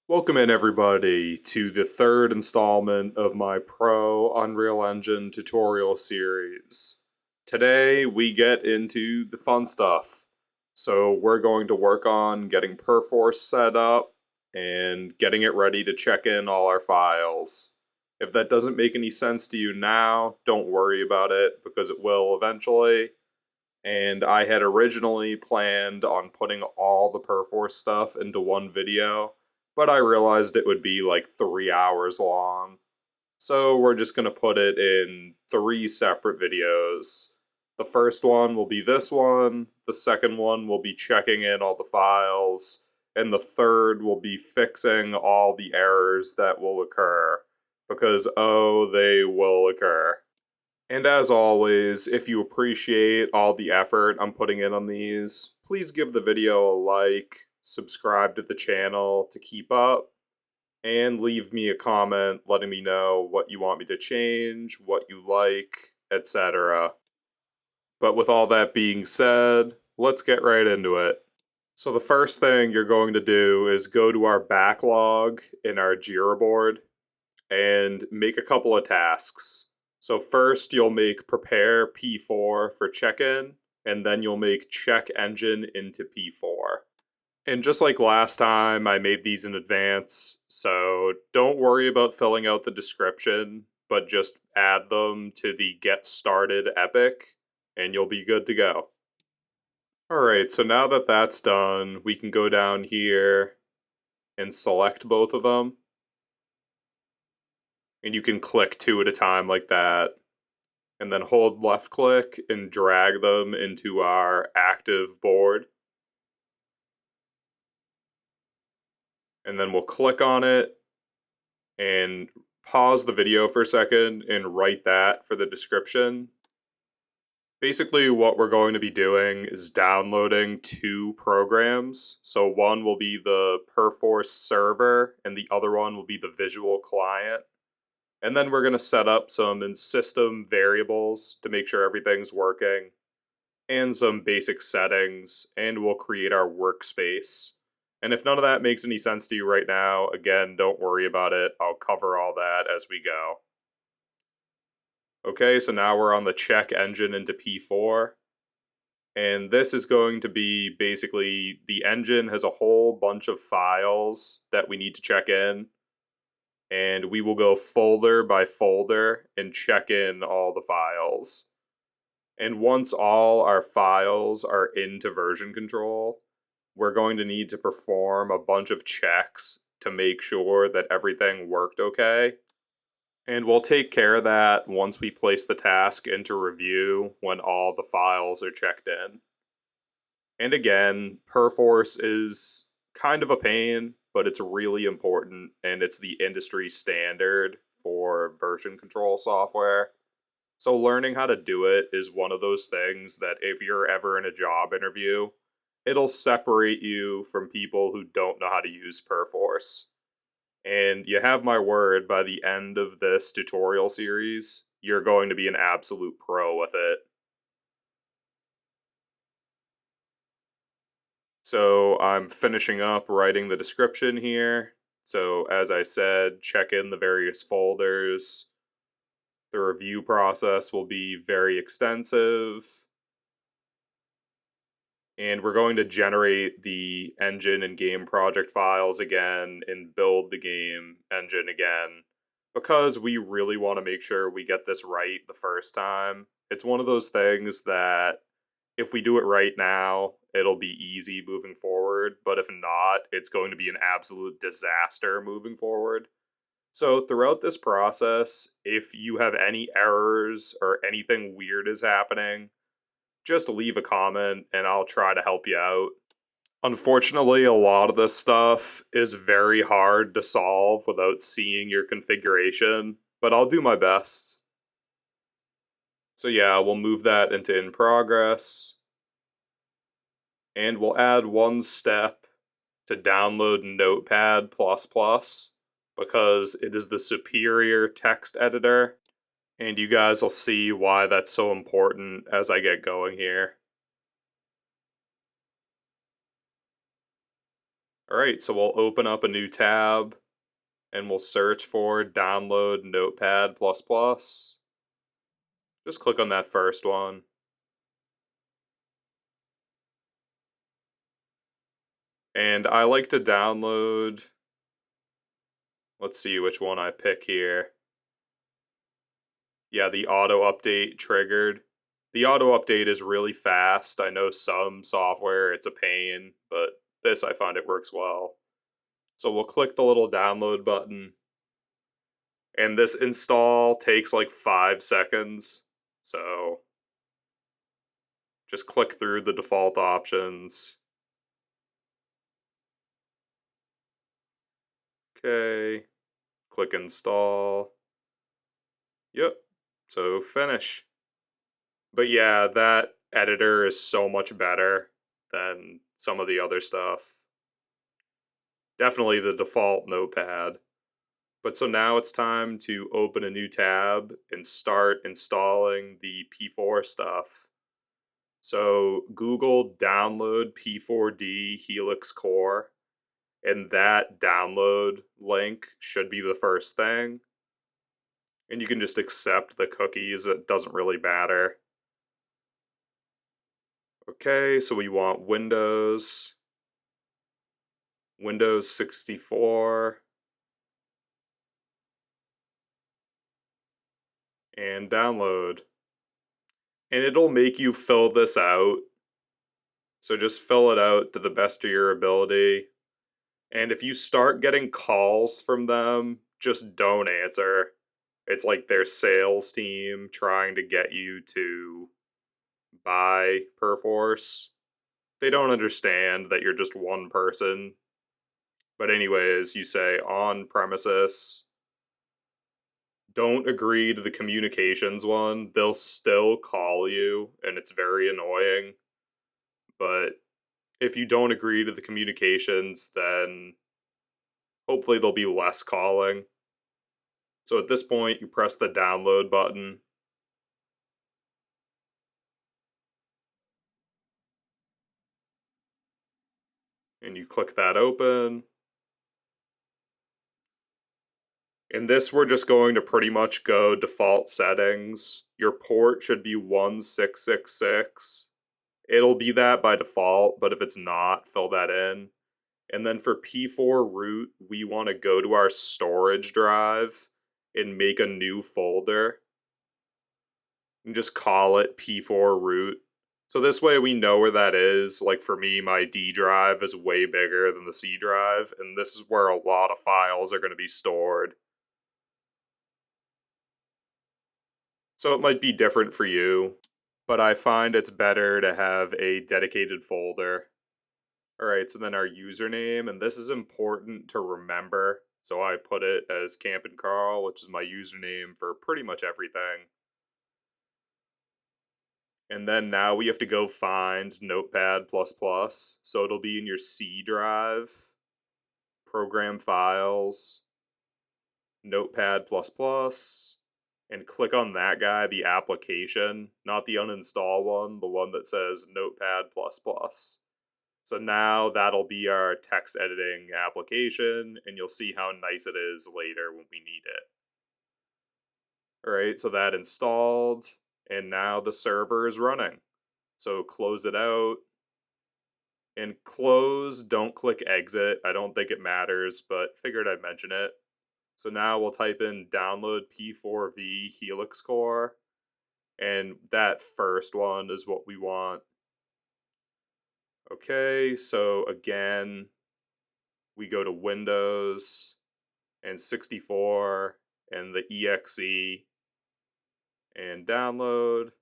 Welcome in everybody to the third installment of my Pro Unreal Engine tutorial series. Today we get into the fun stuff. So we're going to work on getting Perforce set up and getting it ready to check in all our files. If that doesn't make any sense to you now, don't worry about it because it will eventually. And I had originally planned on putting all the Perforce stuff into one video, but I realized it would be like 3 hours long. So we're just going to put it in 3 separate videos. The first one will be this one, the second one will be checking in all the files, and the third will be fixing all the errors that will occur. Because, oh, they will occur. And as always, if you appreciate all the effort I'm putting in on these, please give the video a like, subscribe to the channel to keep up, and leave me a comment letting me know what you want me to change, what you like, etc. But with all that being said, let's get right into it. So the first thing you're going to do is go to our backlog in our Jira board and make a couple of tasks. So first you'll make prepare P4 for check-in, and then you'll make check engine into P4. And just like last time, I made these in advance, so don't worry about filling out the description, but just add them to the get started epic, and you'll be good to go. Alright, so now that that's done, we can go down here and select both of them. And you can click 2 at a time like that. And then hold left click and drag them into our active board. And then we'll click on it and pause the video for a second and write that for the description. Basically what we're going to be doing is downloading 2 programs. So one will be the Perforce server and the other one will be the visual client. And then we're going to set up some in-system variables to make sure everything's working, and some basic settings, and we'll create our workspace. And if none of that makes any sense to you right now, again, don't worry about it. I'll cover all that as we go. Okay, so now we're on the check engine into P4. And this is going to be basically the engine has a whole bunch of files that we need to check in. And we will go folder by folder and check in all the files. And once all our files are into version control, we're going to need to perform a bunch of checks to make sure that everything worked okay. And we'll take care of that once we place the task into review when all the files are checked in. And again, Perforce is kind of a pain, but it's really important, and it's the industry standard for version control software. So learning how to do it is one of those things that if you're ever in a job interview, it'll separate you from people who don't know how to use Perforce. And you have my word, by the end of this tutorial series, you're going to be an absolute pro with it. So I'm finishing up writing the description here. So as I said, check in the various folders. The review process will be very extensive. And we're going to generate the engine and game project files again and build the game engine again, because we really want to make sure we get this right the first time. It's one of those things that if we do it right now, it'll be easy moving forward, but if not, it's going to be an absolute disaster moving forward. So throughout this process, if you have any errors or anything weird is happening, just leave a comment and I'll try to help you out. Unfortunately, a lot of this stuff is very hard to solve without seeing your configuration, but I'll do my best. So yeah, we'll move that into in progress. And we'll add one step to download Notepad++, because it is the superior text editor. And you guys will see why that's so important as I get going here. Alright, so we'll open up a new tab and we'll search for download Notepad++. Just click on that first one. And I like to download, let's see which one I pick here. Yeah, the auto update triggered. The auto update is really fast. I know some software, it's a pain, but this I find it works well. So we'll click the little download button. And this install takes like 5 seconds. So just click through the default options. Okay. Click install. Yep. So finish. But yeah, that editor is so much better than some of the other stuff. Definitely the default notepad. But so now it's time to open a new tab and start installing the P4 stuff. So Google download P4D Helix Core, and that download link should be the first thing. And you can just accept the cookies, it doesn't really matter. Okay, so we want Windows 64, and download. And it'll make you fill this out. So just fill it out to the best of your ability. And if you start getting calls from them, just don't answer. It's like their sales team trying to get you to buy Perforce. They don't understand that you're just one person. But anyways, you say on premises, don't agree to the communications one. They'll still call you, and it's very annoying. But if you don't agree to the communications, then hopefully there'll be less calling. So at this point, you press the download button. And you click that open. In this, we're just going to pretty much go default settings. Your port should be 1666. It'll be that by default, but if it's not, fill that in. And then for P4 root, we want to go to our storage drive and make a new folder. And just call it P4 root. So this way we know where that is. Like for me, my D drive is way bigger than the C drive, and this is where a lot of files are going to be stored. So it might be different for you, but I find it's better to have a dedicated folder. Alright, so then our username, and this is important to remember. So I put it as Camp and Carl, which is my username for pretty much everything. And then now we have to go find Notepad++. So it'll be in your C drive, Program Files, Notepad++, and click on that guy, the application, not the uninstall one, the one that says Notepad++. So now that'll be our text editing application, and you'll see how nice it is later when we need it. Alright, so that installed, and now the server is running. So close it out. And close, don't click exit. I don't think it matters, but figured I'd mention it. So now we'll type in download P4V Helix Core, and that first one is what we want. Okay, so again, we go to Windows and 64 and the exe and download.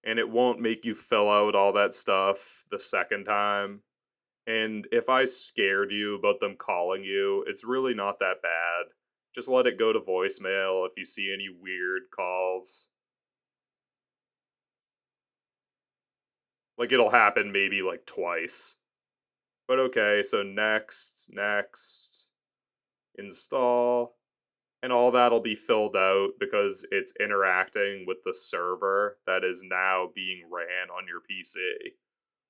And it won't make you fill out all that stuff the second time. And if I scared you about them calling you, it's really not that bad. Just let it go to voicemail if you see any weird calls. Like, it'll happen maybe like twice. But okay, so next, install. And all that'll be filled out because it's interacting with the server that is now being ran on your PC,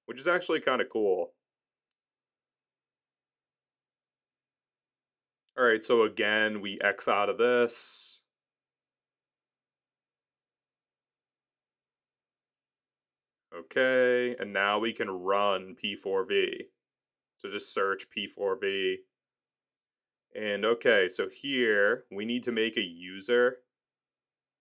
which is actually kind of cool. Alright, so again, we X out of this. Okay, and now we can run P4V. So just search P4V. And okay, so here we need to make a user.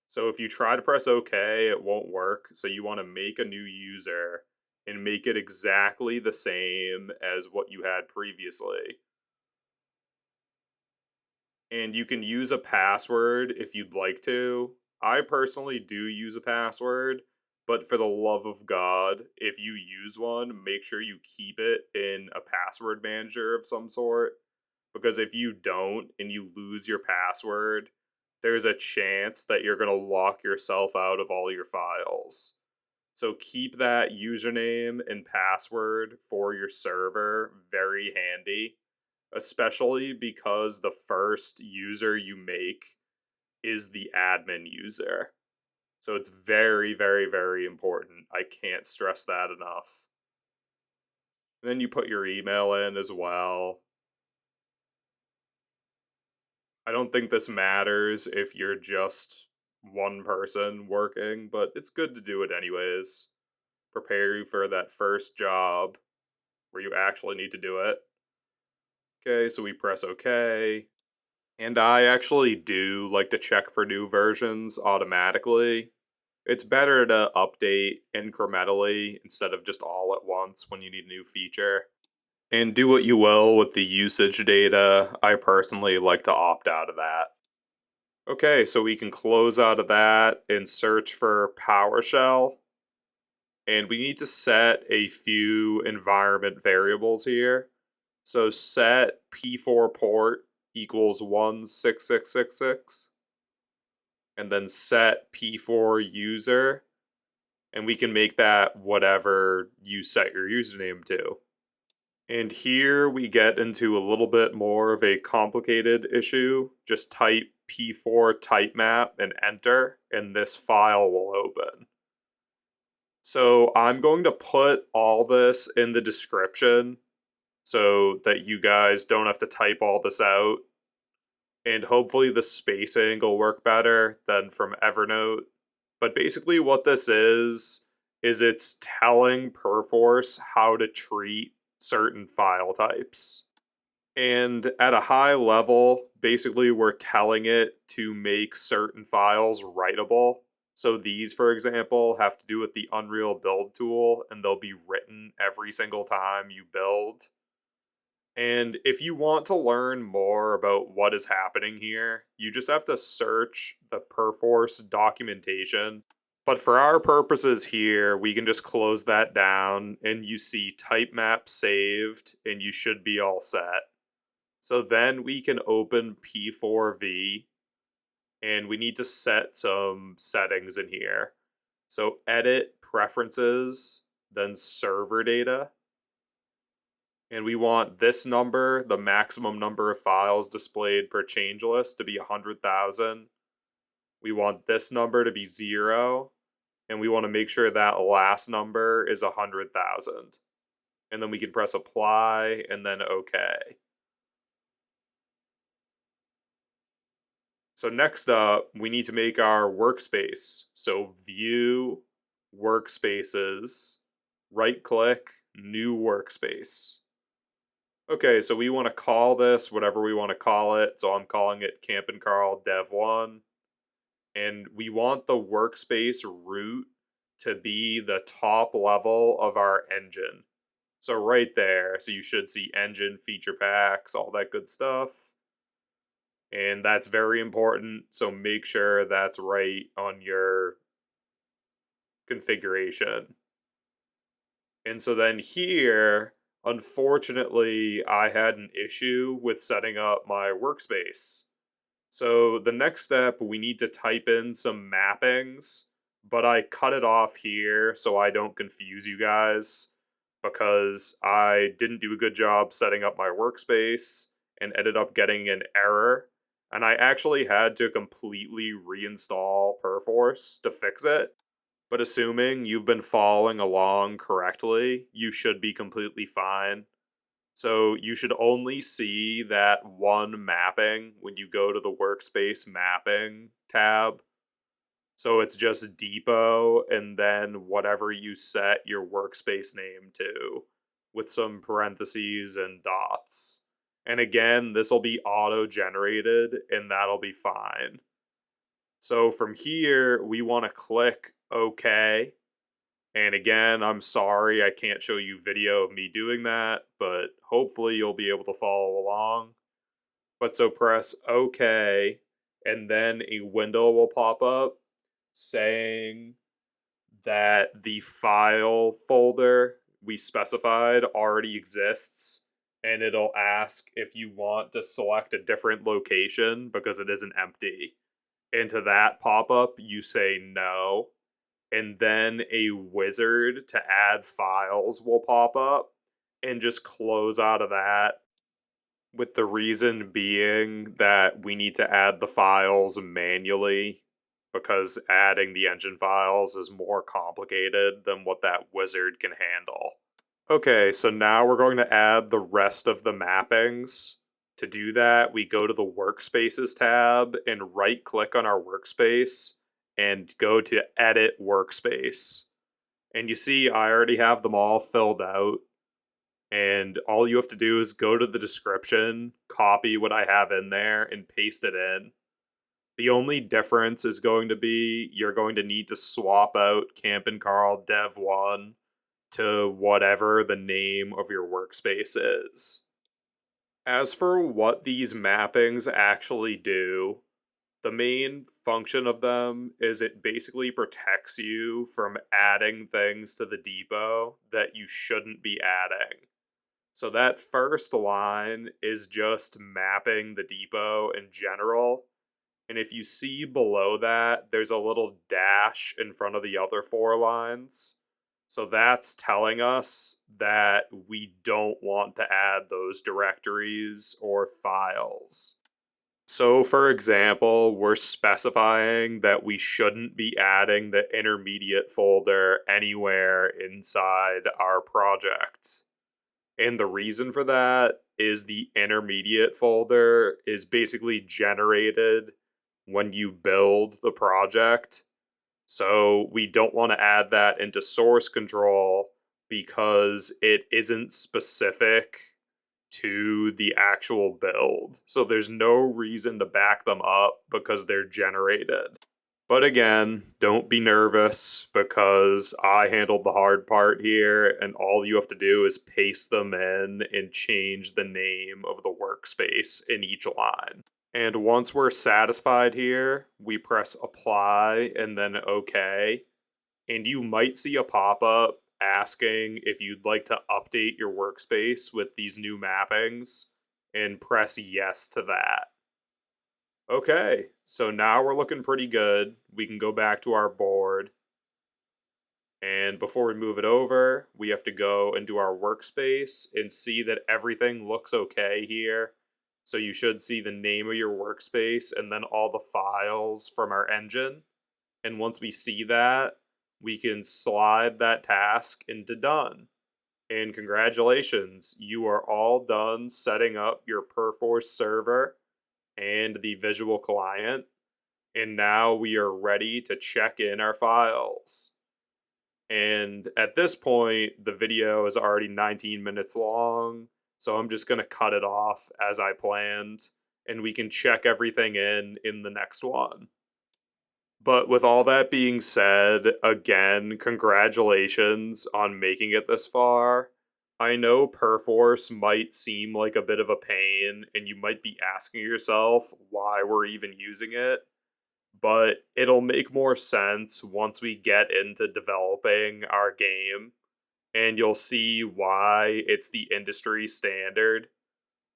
So if you try to press OK, it won't work. So you want to make a new user and make it exactly the same as what you had previously. And you can use a password if you'd like to. I personally do use a password, but for the love of God, if you use one, make sure you keep it in a password manager of some sort. Because if you don't and you lose your password, there's a chance that you're going to lock yourself out of all your files. So keep that username and password for your server very handy, especially because the first user you make is the admin user. So it's very, very, very important. I can't stress that enough. And then you put your email in as well. I don't think this matters if you're just one person working, but it's good to do it anyways. Prepare you for that first job where you actually need to do it. Okay, so we press OK. And I actually do like to check for new versions automatically. It's better to update incrementally instead of just all at once when you need a new feature. And do what you will with the usage data. I personally like to opt out of that. Okay, so we can close out of that and search for PowerShell. And we need to set a few environment variables here. So set P4 port equals 16666. And then set P4 user. And we can make that whatever you set your username to. And here we get into a little bit more of a complicated issue. Just type P4 type map and enter, and this file will open. So I'm going to put all this in the description so that you guys don't have to type all this out. And hopefully the spacing will work better than from Evernote. But basically what this is it's telling Perforce how to treat certain file types. And at a high level, basically we're telling it to make certain files writable. So these, for example, have to do with the Unreal Build tool, and they'll be written every single time you build. And if you want to learn more about what is happening here, you just have to search the Perforce documentation. But for our purposes here, we can just close that down and you see type map saved and you should be all set. So then we can open P4V and we need to set some settings in here. So edit preferences, then server data. And we want this number, the maximum number of files displayed per change list, to be 100,000. We want this number to be 0. And we want to make sure that last number is 100,000. And then we can press apply and then OK. So next up, we need to make our workspace. So view, workspaces, right click, new workspace. Okay, so we want to call this whatever we want to call it. So I'm calling it Camp and Carl Dev 1. And we want the workspace root to be the top level of our engine. So right there, so you should see engine, feature packs, all that good stuff. And that's very important, so make sure that's right on your configuration. And so then here, unfortunately, I had an issue with setting up my workspace. So the next step, we need to type in some mappings, but I cut it off here so I don't confuse you guys because I didn't do a good job setting up my workspace and ended up getting an error. And I actually had to completely reinstall Perforce to fix it. But assuming you've been following along correctly, you should be completely fine. So you should only see that one mapping when you go to the Workspace Mapping tab. So it's just depot and then whatever you set your workspace name to, with some parentheses and dots. And again, this will be auto-generated and that'll be fine. So from here, we want to click OK. And again, I'm sorry I can't show you video of me doing that, but hopefully you'll be able to follow along. But so press OK, and then a window will pop up saying that the file folder we specified already exists, and it'll ask if you want to select a different location because it isn't empty. And to that pop-up, you say no, and then a wizard to add files will pop up, and just close out of that, with the reason being that we need to add the files manually because adding the engine files is more complicated than what that wizard can handle. Okay, so now we're going to add the rest of the mappings. To do that, we go to the Workspaces tab and right-click on our workspace and go to Edit Workspace. And you see I already have them all filled out. And all you have to do is go to the description, copy what I have in there, and paste it in. The only difference is going to be you're going to need to swap out Camp and Carl Dev 1 to whatever the name of your workspace is. As for what these mappings actually do, the main function of them is it basically protects you from adding things to the depot that you shouldn't be adding. So that first line is just mapping the depot in general. And if you see below that, there's a little dash in front of the other 4 lines. So that's telling us that we don't want to add those directories or files. So for example, we're specifying that we shouldn't be adding the intermediate folder anywhere inside our project. And the reason for that is the intermediate folder is basically generated when you build the project. So we don't want to add that into source control because it isn't specific to the actual build. So there's no reason to back them up because they're generated. But again, don't be nervous because I handled the hard part here, and all you have to do is paste them in and change the name of the workspace in each line. And once we're satisfied here, we press apply and then OK. And you might see a pop-up asking if you'd like to update your workspace with these new mappings, and press yes to that. Okay, so now we're looking pretty good. We can go back to our board. And before we move it over, we have to go into our workspace and see that everything looks okay here. So you should see the name of your workspace and then all the files from our engine. And once we see that, we can slide that task into done. And congratulations, you are all done setting up your Perforce server and the visual client, and now we are ready to check in our files. And at this point, the video is already 19 minutes long, so I'm just going to cut it off as I planned, and we can check everything in the next one. But with all that being said, again, congratulations on making it this far. I know Perforce might seem like a bit of a pain, and you might be asking yourself why we're even using it, but it'll make more sense once we get into developing our game, and you'll see why it's the industry standard.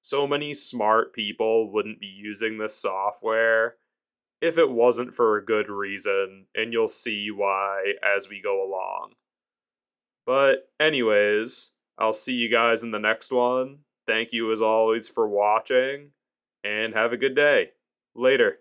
So many smart people wouldn't be using this software if it wasn't for a good reason, and you'll see why as we go along. But anyways, I'll see you guys in the next one. Thank you as always for watching, and have a good day. Later.